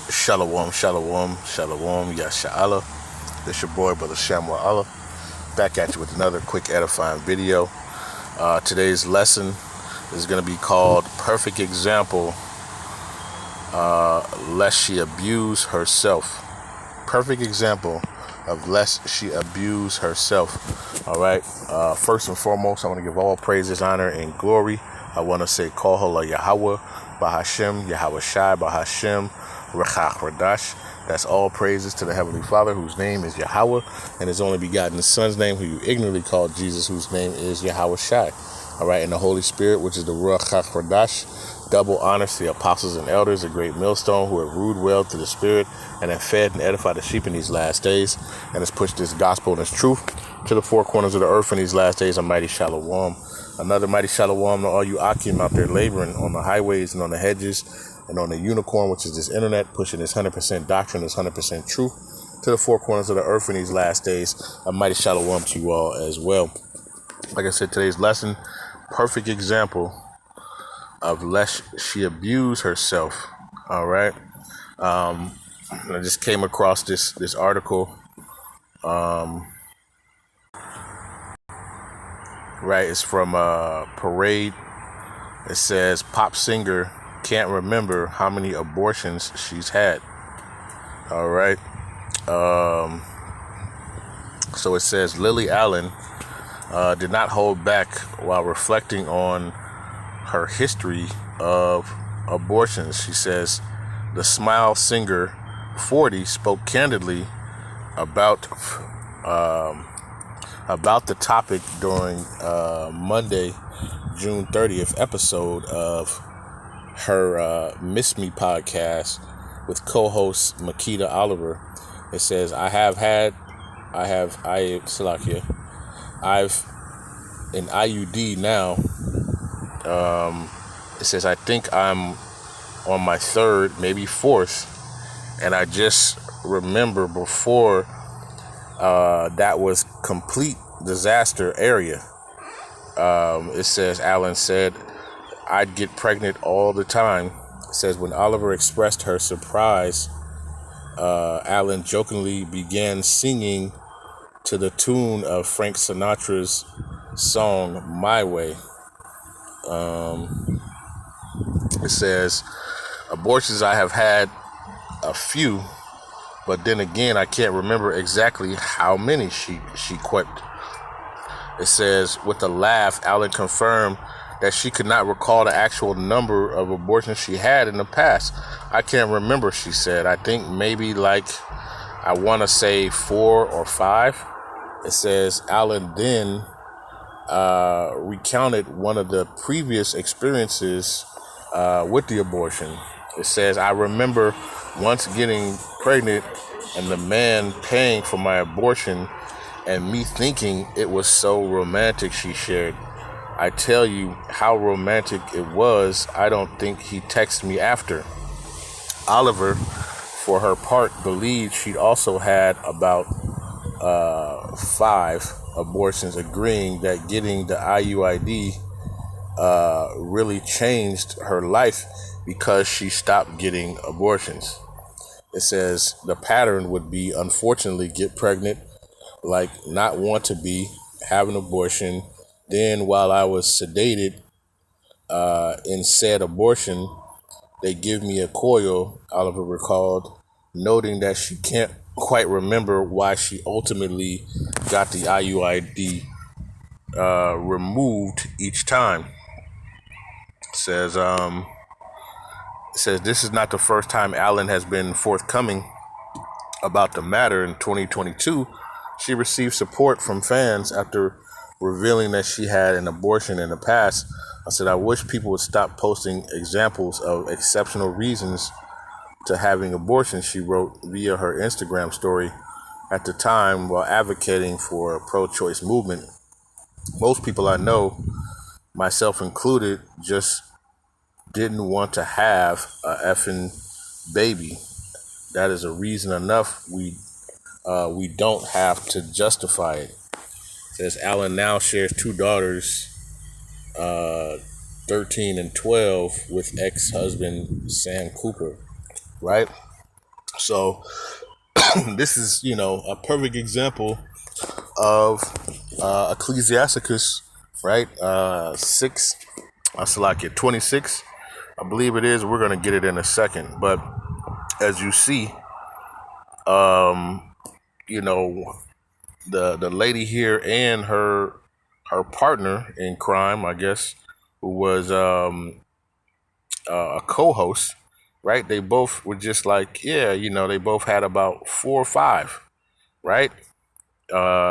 Shalom, shalom, shalom, yasha'Allah. This your boy, Brother Shamwa, back at you with another quick edifying video. Today's lesson is going to be called Perfect Example, Lest She Abuse Herself. Perfect example of lest she abuse herself. All right. First and foremost, I want to give all praises, honor, and glory. I want to say Halal, Yahawah, Bahasham, Yahawashi, Bahasham, Rawchaa, Qadash. That's all praises to the Heavenly Father, whose name is Yahawah, and His only begotten Son's name, who you ignorantly called Jesus, whose name is Yahawashi. All right, and the Holy Spirit, which is the Rawchaa Qadash. Double honors to the apostles and elders, a great millstone, who have ruled well through the Spirit and have fed and edified the sheep in these last days, and has pushed this gospel and this truth to the four corners of the earth in these last days. A mighty shalom. Another mighty shalom to all you Akim out there laboring on the highways and on the hedges and on the unicorn, which is this internet, pushing this 100% doctrine, this 100% truth to the four corners of the earth in these last days. A mighty shalom to you all as well. Like I said, today's lesson, perfect example of lest she abuse herself. All right. I just came across this article. Right, it's from Parade. It says pop singer can't remember how many abortions she's had. All right. So it says Lily Allen did not hold back while reflecting on her history of abortions. She says the Smile singer 40 spoke candidly about the topic during Monday, June 30th episode of her Miss Me podcast with co-host Makita Oliver. It says, I've an IUD now. It says, I think I'm on my third, maybe fourth, and I just remember before that was complete disaster area. It says, Allen said, I'd get pregnant all the time. It says, when Oliver expressed her surprise, Allen jokingly began singing to the tune of Frank Sinatra's song, My Way. It says, abortions I have had a few, but then again, I can't remember exactly how many, she quipped. It says, with a laugh, Allen confirmed that she could not recall the actual number of abortions she had in the past. I can't remember, she said. I think maybe I want to say 4 or 5. It says, Allen then recounted one of the previous experiences with the abortion. It says, I remember once getting pregnant and the man paying for my abortion and me thinking it was so romantic, she shared. I tell you how romantic it was, I don't think he texted me after. Oliver, for her part, believed she'd also had about 5 abortions, agreeing that getting the IUID really changed her life because she stopped getting abortions. It says the pattern would be, unfortunately, get pregnant, not want to be, have an abortion. Then while I was sedated in said abortion, they give me a coil, Oliver recalled, noting that she can't quite remember why she ultimately got the IUID removed each time. It says this is not the first time Allen has been forthcoming about the matter. In 2022, she received support from fans after revealing that she had an abortion in the past. I said, I wish people would stop posting examples of exceptional reasons to having abortions, she wrote via her Instagram story at the time while advocating for a pro-choice movement. Most people I know, myself included, just didn't want to have a effing baby. That is a reason enough. We don't have to justify it. Says Allen now shares 2 daughters, 13 and 12, with ex-husband Sam Cooper. Right? So this is, a perfect example of Ecclesiasticus, right? 6, I select it, 26, I believe it is. We're going to get it in a second. But as you see, you know, the lady here and her partner in crime, I guess, who was a co-host, right? They both were just like, yeah, they both had about 4 or 5, right?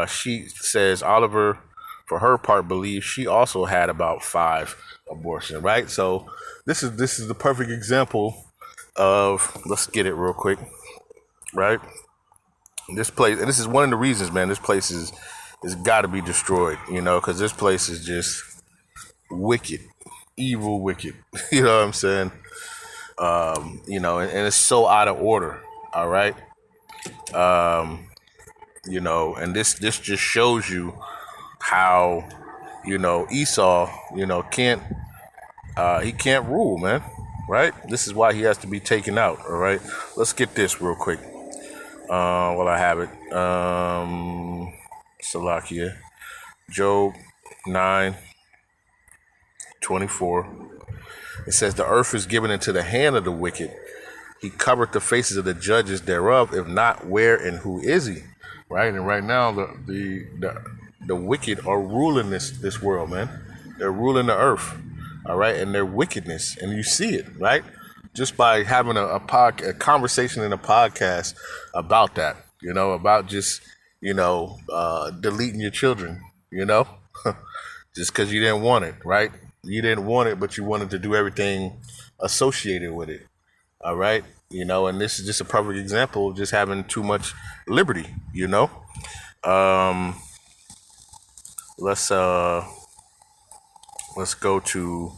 She says Oliver, for her part, believes she also had about 5 abortions, right? So this is the perfect example of, let's get it real quick, right? This place, and this is one of the reasons, man. This place is got to be destroyed, because this place is just wicked, evil, wicked. You know what I'm saying? And it's so out of order. All right. And this just shows you how, Esau, can't he can't rule, man. Right? This is why he has to be taken out. All right. Let's get this real quick. While I have it. Salakia. Job 9:24. It says, the earth is given into the hand of the wicked. He covered the faces of the judges thereof. If not, where and who is he? Right? And right now, the wicked are ruling this world, man. They're ruling the earth. All right? And their wickedness. And you see it, right? Just by having a conversation in a podcast about that, about just, deleting your children, just because you didn't want it, right? You didn't want it, but you wanted to do everything associated with it. All right. And this is just a perfect example of just having too much liberty, Let's go to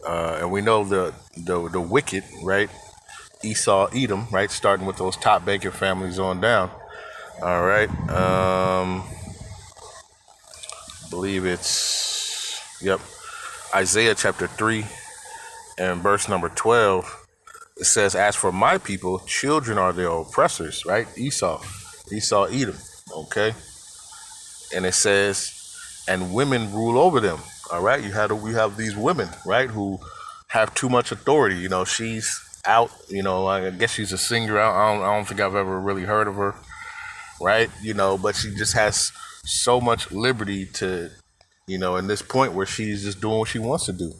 and we know the wicked, right? Esau, Edom, right? Starting with those top banking families on down. All right. Believe it's Isaiah chapter 3 and verse number 12. It says, as for my people, children are their oppressors, right? Esau, Edom, okay? And it says, and women rule over them, all right? We have these women, right, who have too much authority. She's out, I guess she's a singer. I don't think I've ever really heard of her, right? But she just has so much liberty to, in this point where she's just doing what she wants to do.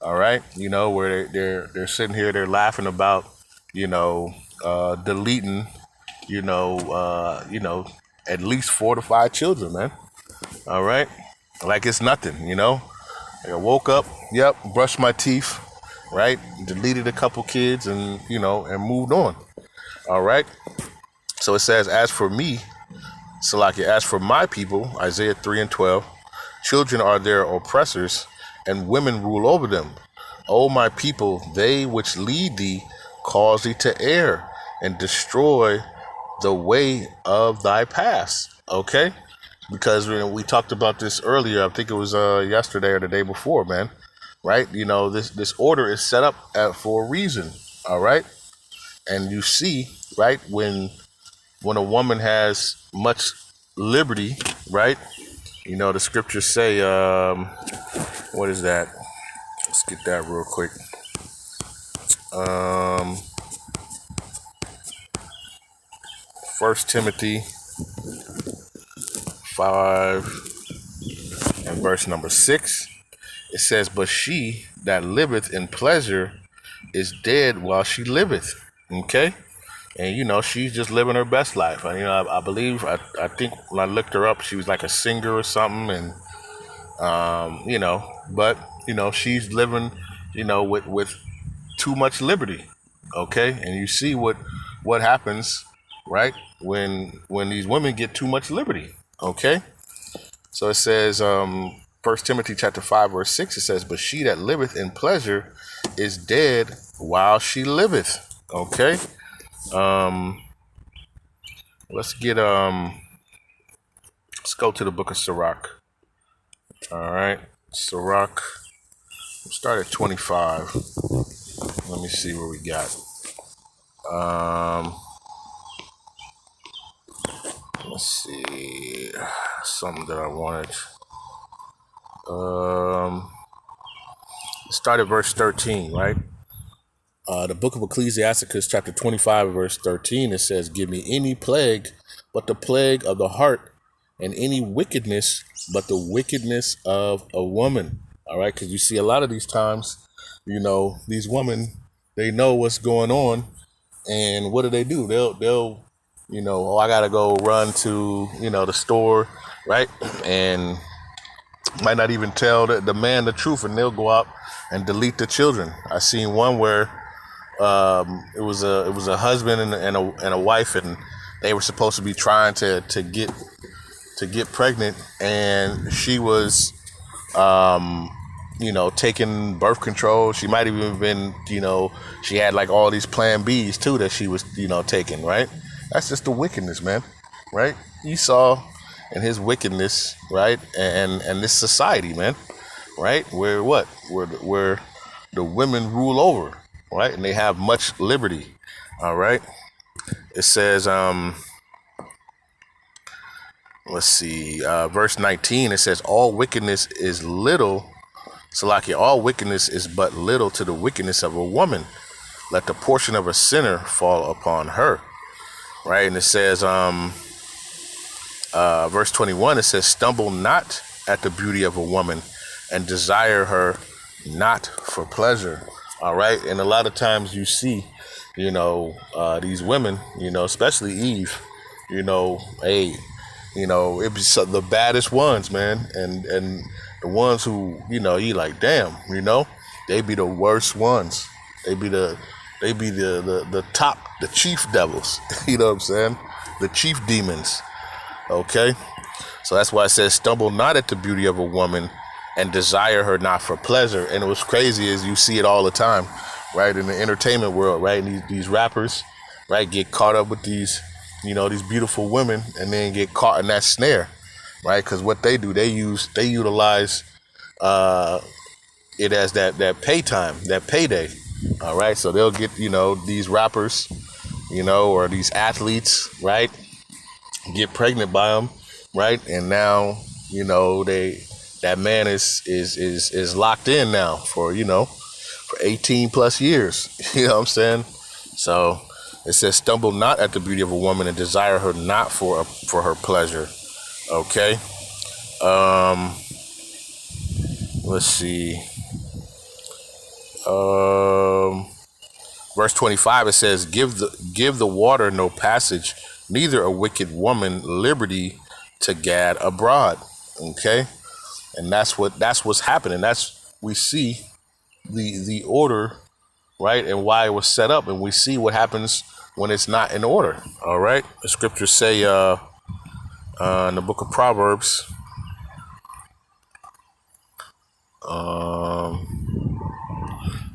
All right, where they're sitting here, they're laughing about, deleting, at least 4 to 5 children, man. All right, like it's nothing, I woke up, brushed my teeth, right, deleted a couple kids, and and moved on. All right, so it says, as for me, Salakia, as for my people, Isaiah 3:12, children are their oppressors, and women rule over them. O my people, they which lead thee cause thee to err and destroy the way of thy paths. Okay? Because we talked about this earlier. I think it was yesterday or the day before, man. Right? This order is set up for a reason. All right? And you see, right, when a woman has much liberty, right? The scriptures say, what is that? Let's get that real quick. 1 Timothy 5 and verse number 6. It says, but she that liveth in pleasure is dead while she liveth. Okay? And she's just living her best life. And I believe, I think when I looked her up, she was like a singer or something. And but she's living, with too much liberty. Okay? And you see what happens, right, when these women get too much liberty. Okay? So it says, 1 Timothy chapter 5 verse 6, it says, but she that liveth in pleasure is dead while she liveth. Okay? Let's go to the book of Sirach. All right, Sirach. We'll start at 25. Let me see where we got. Let's see, something that I wanted. Start at verse 13, right? The book of Ecclesiasticus, chapter 25, verse 13, it says, "Give me any plague but the plague of the heart, and any wickedness but the wickedness of a woman." All right, because you see a lot of these times, these women, they know what's going on, and what do? They'll, oh, I gotta go run to, the store, right? And might not even tell the man the truth, and they'll go out and delete the children. I seen one where it was a husband and a wife, and they were supposed to be trying to get pregnant, and she was taking birth control. She might have even been, she had like all these plan B's too that she was, taking, right? That's just the wickedness, man, right? Esau and his wickedness, right? And this society, man, right? Where the women rule over, right? And they have much liberty, all right? It says, let's see, verse 19, it says, all wickedness is little, Salakia, all wickedness is but little to the wickedness of a woman. Let the portion of a sinner fall upon her, right? And it says, verse 21, it says, stumble not at the beauty of a woman and desire her not for pleasure. All right. And a lot of times you see, these women, especially Eve, hey, it be the baddest ones, man. And the ones who, you like, damn, they be the worst ones. They be the top, the chief devils, you know what I'm saying? The chief demons. Okay. So that's why it says, stumble not at the beauty of a woman and desire her not for pleasure. And what's crazy is you see it all the time, right? In the entertainment world, right? And these rappers, right, get caught up with these, these beautiful women, and then get caught in that snare, right? Because what they do, they utilize it as that pay time, that payday. All right. So they'll get, these rappers, or these athletes, right, get pregnant by them, right? And now, that man is locked in now for 18 plus years. You know what I'm saying? So it says, stumble not at the beauty of a woman and desire her not for her pleasure. Okay. Let's see. Verse 25, it says, give the water no passage, neither a wicked woman liberty to gad abroad. Okay. And that's what's happening. We see the order, right, and why it was set up, and we see what happens when it's not in order. All right. The scriptures say in the book of Proverbs,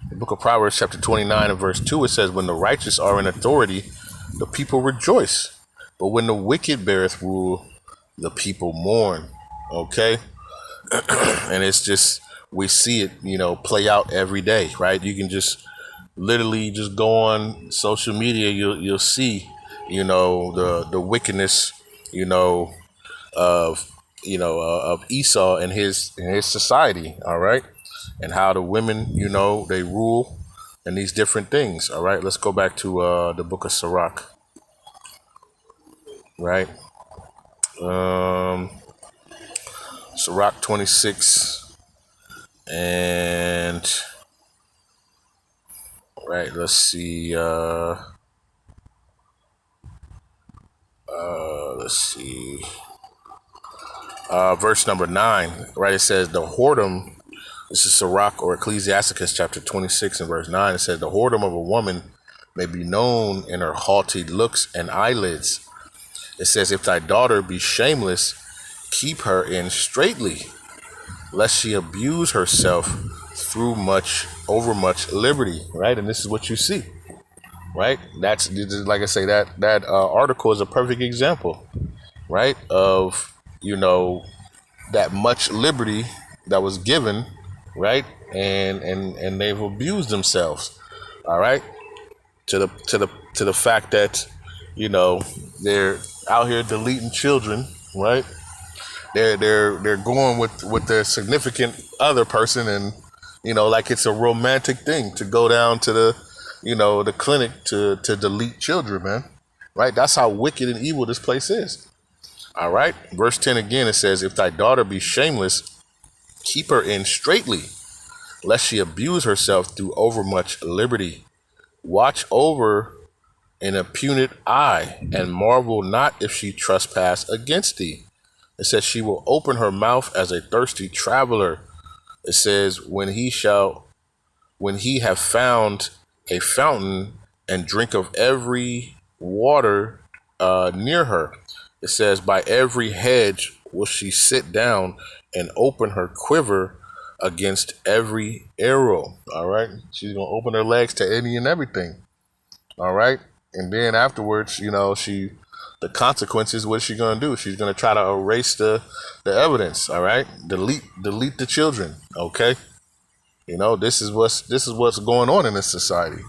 the book of Proverbs, chapter 29 and verse 2, it says, when the righteous are in authority, the people rejoice, but when the wicked beareth rule, the people mourn. Okay. And it's just, we see it, play out every day, right? You can just literally just go on social media. You'll see, the wickedness, of Esau and his society. All right. And how the women, they rule and these different things. All right. Let's go back to the book of Sirach. Right. Sirach 26 and right, let's see, verse number 9, right? It says the whoredom, this is Sirach or Ecclesiasticus chapter 26 and verse 9. It says the whoredom of a woman may be known in her haughty looks and eyelids. It says, if thy daughter be shameless, keep her in straitly, lest she abuse herself through overmuch liberty, right? And this is what you see, right? That's, like I say, that article is a perfect example, right, of that much liberty that was given, right, and they've abused themselves, all right, to the fact that they're out here deleting children, right? They're going with their significant other person, and like it's a romantic thing to go down to the clinic to delete children, man. Right? That's how wicked and evil this place is. All right. Verse 10 again, it says, "If thy daughter be shameless, keep her in straitly, lest she abuse herself through overmuch liberty. Watch over an impudent eye, and marvel not if she trespass against thee." It says she will open her mouth as a thirsty traveler. It says when he have found a fountain and drink of every water near her. It says by every hedge will she sit down and open her quiver against every arrow. All right. She's going to open her legs to any and everything. All right. And then afterwards, the consequences, what is she going to do? She's going to try to erase the evidence. All right. Delete the children. Okay. This is what's going on in this society.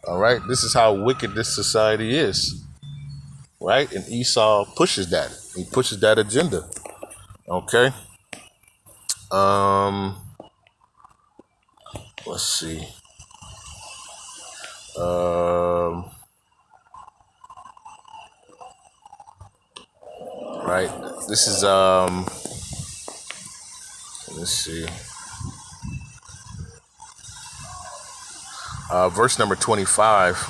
All right. This is how wicked this society is. Right. And Esau pushes that. He pushes that agenda. Okay. Let's see. Right. This is let's see. Verse number 25.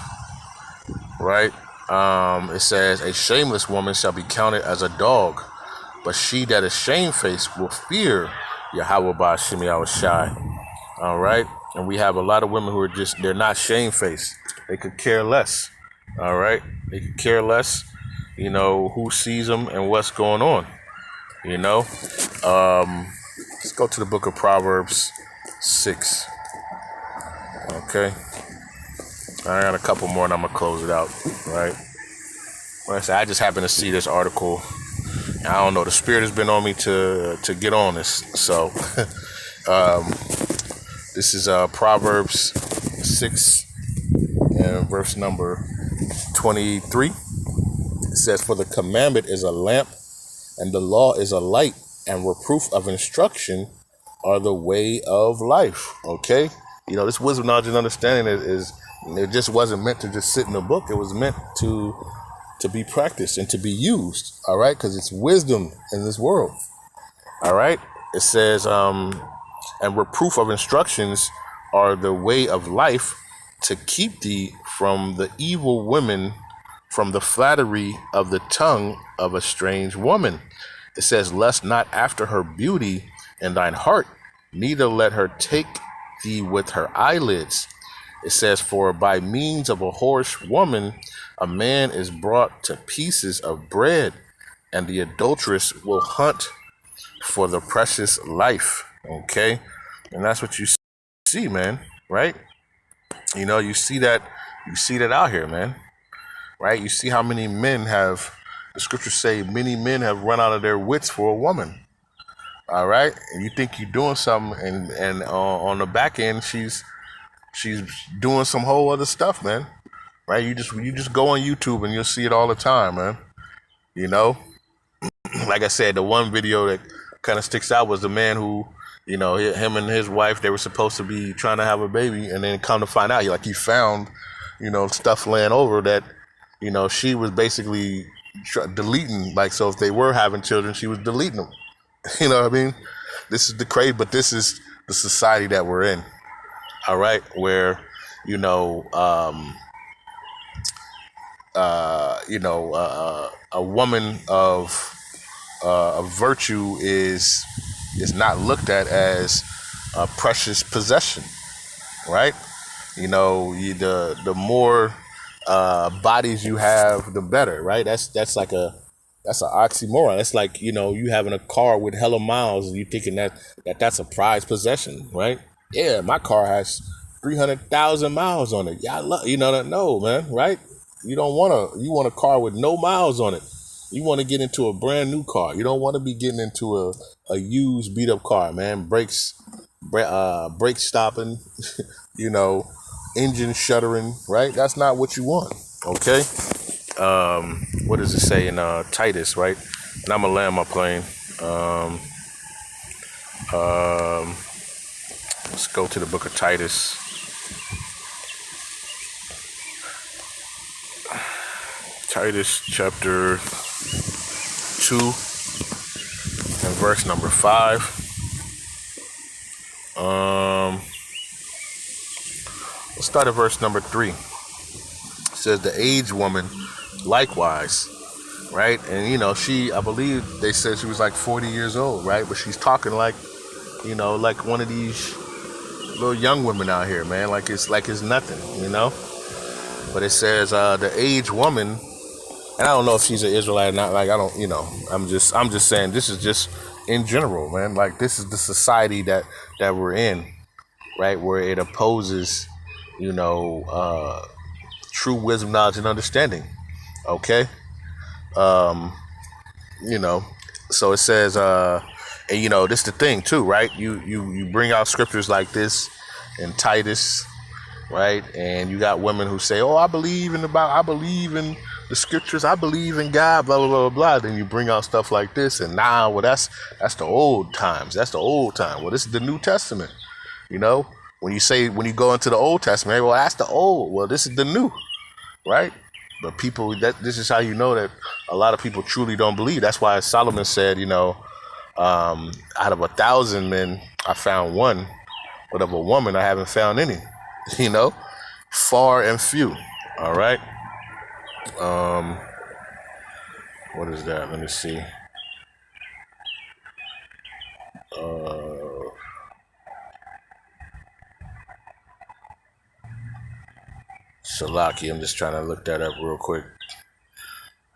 Right. It says, "A shameless woman shall be counted as a dog, but she that is shamefaced will fear Yahawah Bahasham Yahawashi." All right. And we have a lot of women who are they're not shamefaced. They could care less. All right. They could care less, who sees them and what's going on. Let's go to the book of Proverbs 6. Okay. I got a couple more and I'm going to close it out. Right. Like I said, I just happened to see this article. I don't know. The Spirit has been on me to get on this. So, this is Proverbs 6 and verse number 23. It says, "For the commandment is a lamp, and the law is a light, and reproof of instruction are the way of life." Okay? This wisdom, knowledge, and understanding is it just wasn't meant to just sit in a book. It was meant to be practiced and to be used. All right? Because it's wisdom in this world. All right? It says, "And reproof of instructions are the way of life, to keep thee from the evil women, from the flattery of the tongue of a strange woman." It says, "Lust not after her beauty in thine heart, neither let her take thee with her eyelids." It says, "For by means of a whorish woman, a man is brought to pieces of bread, and the adulteress will hunt for the precious life." Okay. And that's what you see, man. Right. You see that out here, man. Right. You see how many men the scriptures say many men have run out of their wits for a woman. All right. And you think you're doing something, and on the back end, she's doing some whole other stuff, man. Right. You just go on YouTube and you'll see it all the time, man. Like I said, the one video that kind of sticks out was the man who, him and his wife, they were supposed to be trying to have a baby, and then come to find out, he found, stuff laying over that, she was basically deleting. Like, so if they were having children, she was deleting them. You know what I mean? This is the crazy, but this is the society that we're in. All right, where, a woman of virtue is not looked at as a precious possession, right? The more bodies you have, the better, right? That's an oxymoron. That's like, you having a car with hella miles and you thinking that's a prized possession, right? Yeah, my car has 300,000 miles on it. Yeah, no, man, right? You want a car with no miles on it. You want to get into a brand new car. You don't want to be getting into a used beat up car, man. Brakes stopping, engine shuddering, right? That's not what you want. Okay. what does it say in Titus, right? And I'm gonna land my plane. Let's go to the book of Titus. Titus chapter 2 and verse number 5. Let's start at verse number 3. It says the aged woman likewise, right? And I believe they said she was like 40 years old, right? But she's talking like, like one of these little young women out here, man. Like it's nothing, But it says the aged woman, and I don't know if she's an Israelite or not. Like I don't, I'm just saying this is just in general, man. Like this is the society that we're in, right? Where it opposes, true wisdom, knowledge, and understanding. Okay. So it says, and this is the thing too, right? You bring out scriptures like this in Titus, right? And you got women who say, "Oh, I believe in the scriptures, I believe in God, blah blah blah blah." Then you bring out stuff like this, and well, that's the old times. That's the old time. Well, this is the New Testament. When you go into the Old Testament, well, that's the old. Well, this is the new, right? But people, this is how you know that a lot of people truly don't believe. That's why Solomon said, out of 1,000 men, I found one, but of a woman, I haven't found any. Far and few. All right. What is that? Let me see. Salaki, I'm just trying to look that up real quick.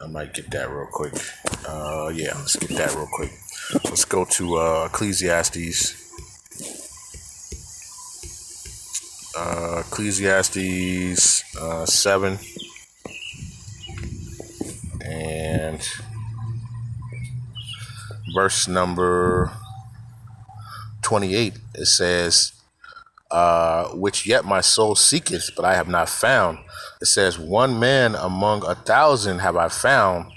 I might get that real quick. Yeah, let's get that real quick. Let's go to Ecclesiastes. Ecclesiastes 7 and verse number 28. It says, which yet my soul seeketh, but I have not found. It says, one man among 1,000 have I found,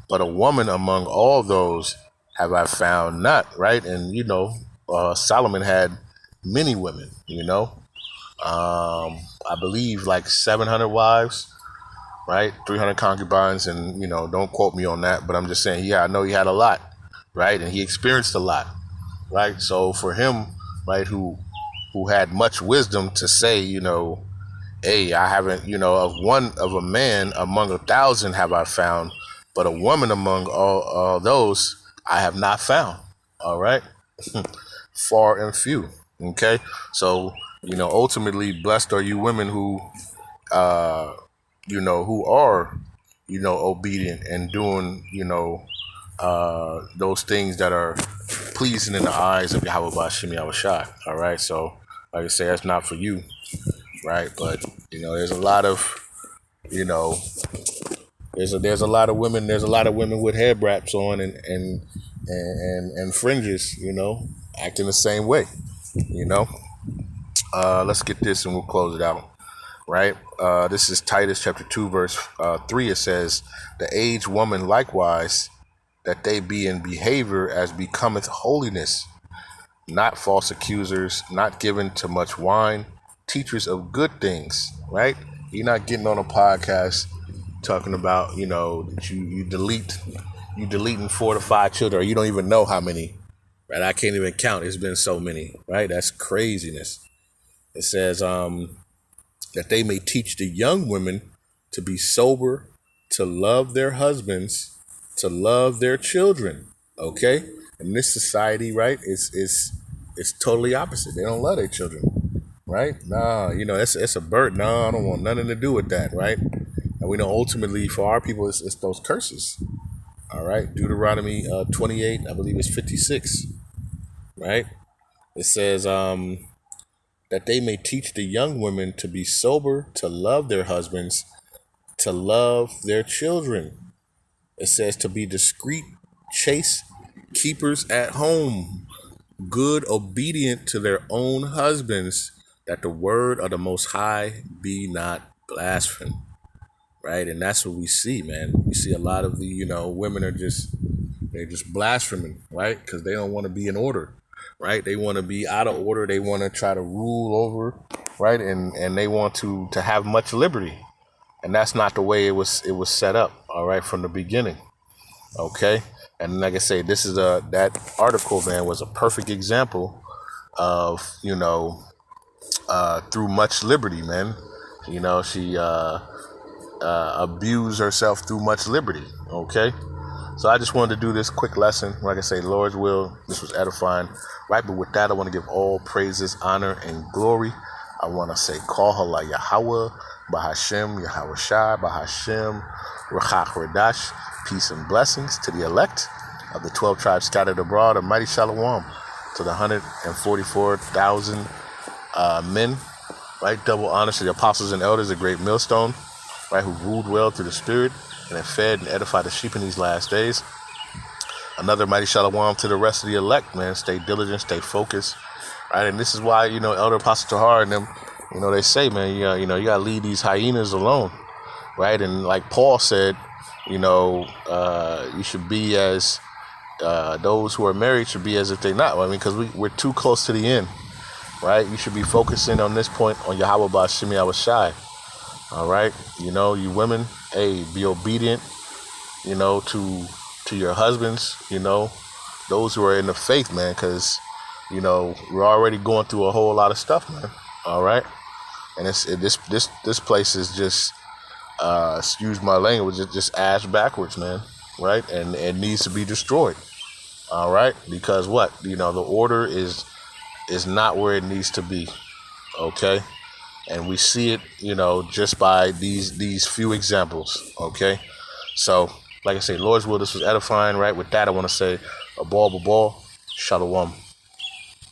but a woman among all those have I found not. Right? And Solomon had many women. I believe like 700 wives, right? 300 concubines, and don't quote me on that, but I'm just saying, I know he had a lot, right? And he experienced a lot, right? So for him, right, who had much wisdom to say, hey, I haven't, of a man among 1,000 have I found, but a woman among all those I have not found. All right. Far and few. Okay. So, ultimately blessed are you women who, who are, obedient and doing, those things that are pleasing in the eyes of Yahawah, Bahasham, Yahawashi. All right. So, like I say, that's not for you, right? But there's a lot of, there's a lot of women. There's a lot of women with head wraps on and fringes, acting the same way. Let's get this and we'll close it out. Right. This is Titus chapter 2 verse 3. It says, the aged woman likewise, that they be in behavior as becometh holiness, not false accusers, not given to much wine, teachers of good things, right? You're not getting on a podcast talking about, that you deleting 4 to 5 children, or you don't even know how many, right? I can't even count. It's been so many, right? That's craziness. It says that they may teach the young women to be sober, to love their husbands, to love their children, okay? In this society, right, it's totally opposite. They don't love their children, right? Nah, it's a burden. No, I don't want nothing to do with that, right? And we know ultimately for our people, it's those curses, all right? Deuteronomy 28, I believe it's 56, right? It says that they may teach the young women to be sober, to love their husbands, to love their children. It says to be discreet, chaste, keepers at home, good, obedient to their own husbands, that the word of the Most High be not blasphemed. right? And that's what we see, man. We see a lot of the, women are they're just blaspheming, right? Because they don't want to be in order, right? They want to be out of order. They want to try to rule over, right? And they want to have much liberty, and that's not the way it was set up, all right, from the beginning, okay. And like I say, this is that article, man, was a perfect example of through much liberty, man. She abused herself through much liberty, okay. So I just wanted to do this quick lesson. Like I say, Lord's will, this was edifying, right? But with that, I want to give all praises, honor, and glory. I want to say, call Halal Yahawah, Bahasham, Yahawashi, Bahasham, Qadash, peace and blessings to the elect of the 12 tribes scattered abroad, a mighty shalom to the 144,000 men, right? Double honors to the apostles and elders, a great millstone, right? Who ruled well through the Spirit and have fed and edified the sheep in these last days. Another mighty shalom to the rest of the elect, man. Stay diligent, stay focused, right? And this is why, Elder Apostle Tahar and them, they say, man, you gotta leave these hyenas alone, right? And like Paul said, you should be as those who are married should be as if they're not. I mean, because we're too close to the end, right? You should be focusing on this point on Yahawah Bahasham Yahawashi. All right, you women, hey, be obedient, to your husbands, those who are in the faith, man, because we're already going through a whole lot of stuff, man. All right, and this place is just excuse my language, it's just ass backwards, man, right, and it needs to be destroyed. All right, because what the order is not where it needs to be, okay. And we see it, just by these few examples, okay? So, like I say, Lord's will, this was edifying, right? With that, I want to say, a ball, shalom.